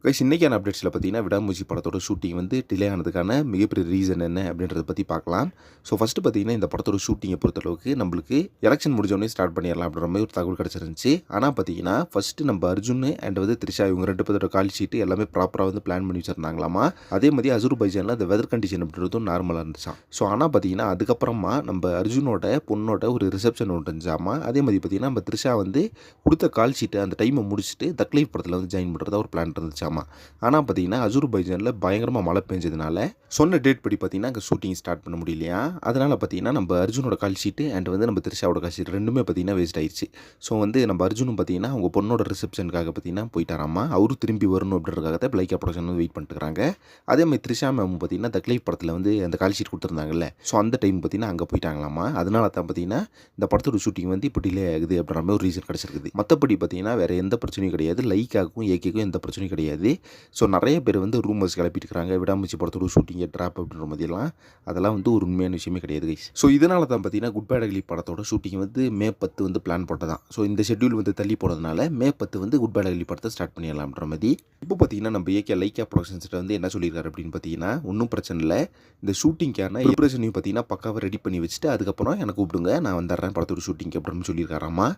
Guys இன்னைக்கான அப்டேட்ஸில் பார்த்தீங்கன்னா விடாமுயற்சி படத்தோட ஷூட்டிங் வந்து டிலே ஆனதுக்கான மிகப்பெரிய ரீசன் என்ன அப்படின்றத பற்றி பார்க்கலாம். ஸோ ஃபஸ்ட்டு பார்த்தீங்கன்னா இந்த படத்தோட ஷூட்டிங்கை பொறுத்தளவுக்கு நம்மளுக்கு எலெக்ஷன் முடிஞ்சோடனே ஸ்டார்ட் பண்ணிடலாம் அப்படின்ற மாதிரி ஒரு தகவல் கிடச்சிருந்துச்சு. ஆனால் பார்த்தீங்கன்னா ஃபஸ்ட்டு நம்ம அர்ஜுன் அண்ட் வந்து த்ரிஷா இவங்க 2 பேரோட கால் ஷீட்டு எல்லாமே ப்ராப்பராக வந்து பிளான் பண்ணி வச்சிருந்தாங்களாமா. அதே மாதிரி அசர்பைஜானில் அந்த வெதர் கண்டிஷன் அப்படின்றதும் நார்மலாக இருந்துச்சாம். ஸோ ஆனால் பார்த்தீங்கன்னா அதுக்கப்புறமா நம்ம அர்ஜுனோட பொண்ணோட ஒரு ரிசப்ஷன் ஒன்று இருந்துச்சாமா. அதே மாதிரி பார்த்தீங்கன்னா நம்ம த்ரிஷா வந்து கொடுத்த கால் ஷீட்டை அந்த டைமை முடிச்சுட்டு தக் லைஃப் படத்தில் வந்து ஜாயின் பண்ணுறதா ஒரு பிளான் இருந்துச்சாமா. ஆனால் பார்த்தீங்கன்னா அசர்பைஜானில் பயங்கரமாக மழை பெஞ்சதுனால சொன்ன டேட் படி பார்த்தீங்கன்னா அங்கே ஷூட்டிங் ஸ்டார்ட் பண்ண முடியலையா. அதனால் பார்த்தீங்கன்னா நம்ம அர்ஜுனோட கால் ஷீட்டு அண்ட் வந்து நம்ம த்ரிஷாவோட கால் ஷீட் ரெண்டுமே பார்த்தீங்கன்னா வேஸ்ட் ஆயிடுச்சு. ஸோ வந்து நம்ம அர்ஜுனும் பார்த்தீங்கன்னா அவங்க பொண்ணோட ரிசப்ஷனுக்காக பார்த்தீங்கன்னா போயிட்டாராமா. அவரும் திரும்பி வரணும் அப்படின்றதுக்காக பிளைக்கா ப்ரொடக்ஷன் வந்து வெயிட் பண்ணிட்டுருக்காங்க. அதே மாதிரி த்ரிஷா மேம் பார்த்தீங்கன்னா தக்லைஃப் படத்தில் வந்து அந்த கால் ஷீட் கொடுத்துருந்தாங்கல்ல. ஸோ அந்த டைம் பார்த்தீங்கன்னா அங்கே போயிட்டாங்களாமா. அதனால தான் பார்த்தீங்கன்னா இந்த படத்தோட ஷூட்டிங் வந்து இப்போ டிலே ஆகுது அப்படின்ற மாதிரி ஒரு ரீசன் கிடச்சிருக்குது. மற்றபடி பார்த்தீங்கன்னா வேறு எந்த பிரச்சனையும் கிடையாது. லைக்காக்கும் ஏகேக்கும் எந்த பிரச்சனையும் கிடையாது. ஸோ நிறைய பேர் வந்து ரூமர்ஸ் கிளப்பிட்டு இருக்காங்க விடாமுயற்சி படத்தோட ஷூட்டிங்கை ட்ராப் அப்படின்ற மாதிரிலாம். அதெல்லாம் வந்து ஒரு உண்மையான விஷயமே கிடையாது கைஸ். ஸோ இதனால தான் பார்த்தீங்கன்னா குட் பேட் அக்லி படத்தோட ஷூட்டிங் வந்து மே 10 வந்து பிளான் போட்டதான். ஸோ இந்த ஷெட்யூல் வந்து தள்ளி போடுறதுனால மே 10 வந்து குட் பேட் அக்லி படத்தை ஸ்டார்ட் பண்ணிடலாம்ன்ற மாதிரி. இப்போ பார்த்தீங்கன்னா நம்ம லைக்கா ப்ரொடக்ஷன்ஸ்கிட்ட வந்து என்ன சொல்லியிருக்காரு அப்படின்னு பார்த்தீங்கன்னா ஒன்றும் பிரச்சனை இல்லை. இந்த ஷூட்டிங்கான ப்ரிப்பரேஷனையும் பார்த்தீங்கன்னா பக்காவாக ரெடி பண்ணி வச்சுட்டு அதுக்கப்புறம் எனக்கு கூப்பிடுங்க நான் வந்துடுறேன் படத்தோட ஷூட்டிங் அப்படின்னு சொல்லியிருக்காராமா.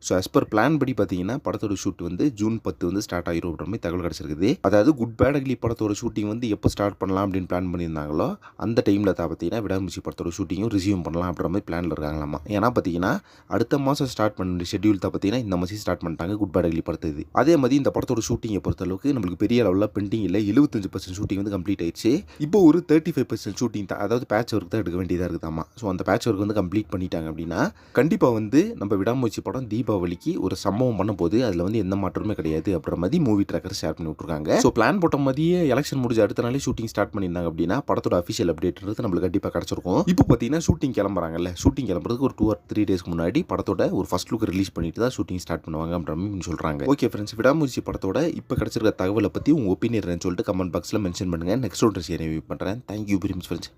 ஸோ ஆஸ் பர் பிளான் படி பார்த்தீங்கன்னா படத்தோட ஷூட் வந்து ஜூன் 10 வந்து ஸ்டார்ட் ஆகிரும் அப்படின்ற மாதிரி தகவல் கிடச்சிருக்குது. அதாவது குட் பேட் அக்லி படத்தோட ஷூட்டிங் வந்து எப்போ ஸ்டார்ட் பண்ணலாம் அப்படின்னு பிளான் பண்ணியிருந்தாங்களோ அந்த டைமில் தான் பார்த்தீங்கன்னா விடாமுயற்சி படத்தோட ஷூட்டிங்கும் ரிசியூம் பண்ணலாம் அப்படின்ற மாதிரி பிளானில் இருக்காங்களாமா. ஏன்னா பார்த்தீங்கன்னா அடுத்த மாதம் ஸ்டார்ட் பண்ண ஷெட்யூல் தான் பார்த்தீங்கன்னா இந்த மாதம் ஸ்டார்ட் பண்ணிட்டாங்க குட் பேட் அக்லி படத்துது. அதே மாதிரி இந்த படத்தோட ஷூட்டிங்கை பொறுத்தளவுக்கு நம்மளுக்கு பெரிய லெவலில் பெண்டிங் இல்லை. 75% ஷூட்டிங் வந்து கம்ப்ளீட் ஆயிடுச்சு. இப்போ ஒரு 35% ஷூட்டிங் தான், அதாவது பேட்ச் ஒர்க் தான் எடுக்க வேண்டியதாக இருக்குதாமா. ஸோ அந்த பேட்ச் ஒர்க் வந்து கம்ப்ளீட் பண்ணிட்டாங்க அப்படின்னா கண்டிப்பாக வந்து நம்ம விடாமுயற்சி படம் தீபாவளிக்கு ஒரு சம்பவம் பண்ண போது அதில் வந்து எந்த மாற்றமே கிடையாது அப்படின்ற மாதிரி மூவி ட்ராக்கர் ஷேர் பண்ணி விட்டுருக்காங்க. ஸோ பிளான் போட்ட மாதிரியே எலெக்ஷன் முடிஞ்ச அடுத்த நாளே ஷூட்டிங் ஸ்டார்ட் பண்ணியிருந்தாங்க அப்படின்னா படத்தோட அஃபிஷியல் அப்டேட்ன்றது நம்மளுக்கு கண்டிப்பாக கிடச்சிருக்கும். இப்போ பார்த்தீங்கன்னா ஷூட்டிங் கிளம்புறாங்கல்ல, ஷூட்டிங் கிளம்புறதுக்கு ஒரு 2 or 3 டேஸ்க்கு முன்னாடி படத்தோட ஒரு ஃபர்ஸ்ட் லுக் ரிலீஸ் பண்ணிட்டு தான் ஷூட்டிங் ஸ்டார்ட் பண்ணுவாங்க அப்படின்ற மாதிரி சொல்கிறாங்க. ஓகே ஃப்ரெண்ட்ஸ், விடாமுயற்சி படத்தோட இப்போ கிடச்சிருக்க தகவலை பற்றி உங்கள் ஒப்பீனியன் சொல்லிட்டு கமெண்ட் பாக்ஸில் மென்ஷன் பண்ணுங்கள். நெக்ஸ்ட் ஒரு ரிவ்யூ பண்ணுறேன். Thank you very much friends.